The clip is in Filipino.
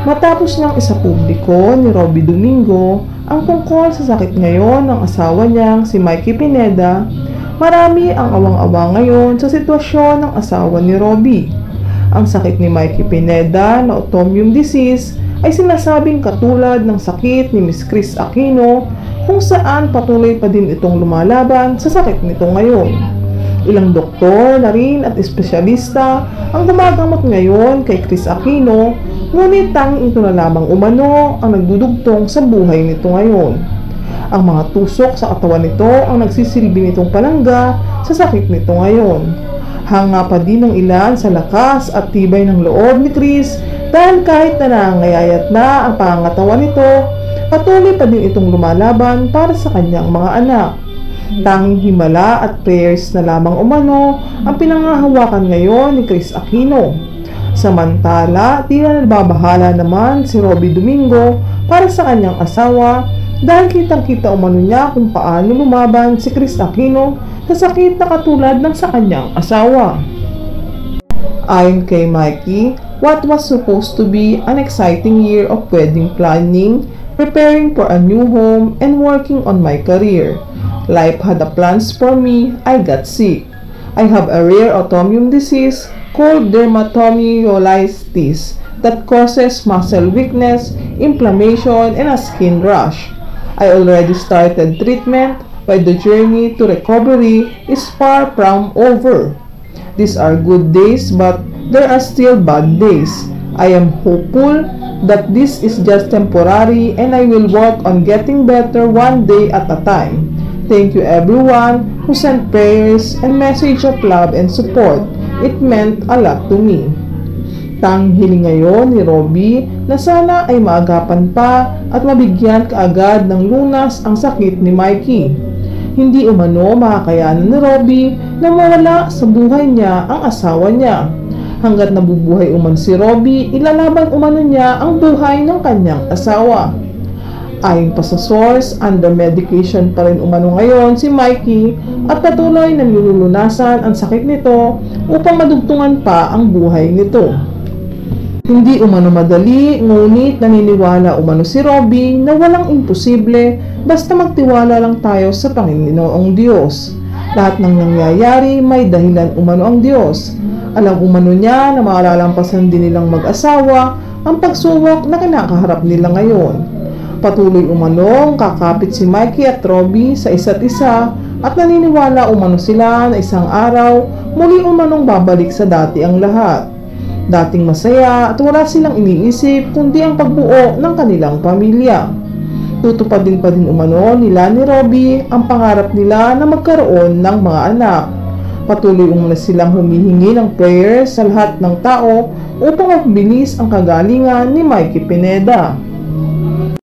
Matapos niyang isapubliko ni Robby Domingo ang tungkol sa sakit ngayon ng asawa niyang si Mikey Pineda, marami ang awang-awa ngayon sa sitwasyon ng asawa ni Robby. Ang sakit ni Mikey Pineda na autoimmune disease ay sinasabing katulad ng sakit ni Miss Kris Aquino, kung saan patuloy pa din itong lumalaban sa sakit nito ngayon. Ilang doktor na rin at espesyalista ang gumagamot ngayon kay Kris Aquino, ngunit tanging ito na lamang umano ang nagdudugtong sa buhay nito ngayon. Ang mga tusok sa katawan nito ang nagsisilbi nitong palangga sa sakit nito ngayon. Hanga pa din ng ilan sa lakas at tibay ng loob ni Kris dahil kahit na nangayayat na ang pangangatawan nito, patuloy pa din itong lumalaban para sa kanyang mga anak. Tanging himala at prayers na lamang umano ang pinangahawakan ngayon ni Kris Aquino. Samantala, tila nababahala naman si Robby Domingo para sa kanyang asawa dahil kitang-kita umano niya kung paano lumaban si Kris Aquino sa sakit na katulad ng sa kanyang asawa. Ayon kay Mikey, what was supposed to be an exciting year of wedding planning, preparing for a new home, and working on my career. Life had a plans for me. I got sick. I have a rare autoimmune disease called dermatomyositis that causes muscle weakness, inflammation, and a skin rash. I already started treatment, but the journey to recovery is far from over. These are good days, but there are still bad days. I am hopeful that this is just temporary and I will work on getting better one day at a time. Thank you everyone who sent prayers and message of love and support. It meant a lot to me. Tanging hiling ngayon ni Robby na sana ay maagapan pa at mabigyan kaagad ng lunas ang sakit ni Mikey. Hindi umano makakayanan ni Robby na mawala sa buhay niya ang asawa niya. Hanggat nabubuhay umano si Robby, ilalaban umano niya ang buhay ng kanyang asawa. Ayon pa sa source, under medication pa rin umano ngayon si Mikey at patuloy na nilulunasan ang sakit nito upang madugtungan pa ang buhay nito. Hindi umano madali, ngunit naniniwala umano si Robby na walang imposible basta magtiwala lang tayo sa Panginoong Diyos. Lahat ng nangyayari may dahilan umano ang Diyos. Alam umano niya na malalampasan din nilang mag-asawa ang pagsubok na kinakaharap nila ngayon. Patuloy umanong kakapit si Mikey at Robby sa isa't isa at naniniwala umano sila na isang araw muli umanong babalik sa dati ang lahat. Dating masaya at wala silang iniisip kundi ang pagbuo ng kanilang pamilya. Tutupadin pa din umano nila ni Robby ang pangarap nila na magkaroon ng mga anak. Patuloy umano silang humihingi ng prayers sa lahat ng tao upang mabilis ang kagalingan ni Mikey Pineda.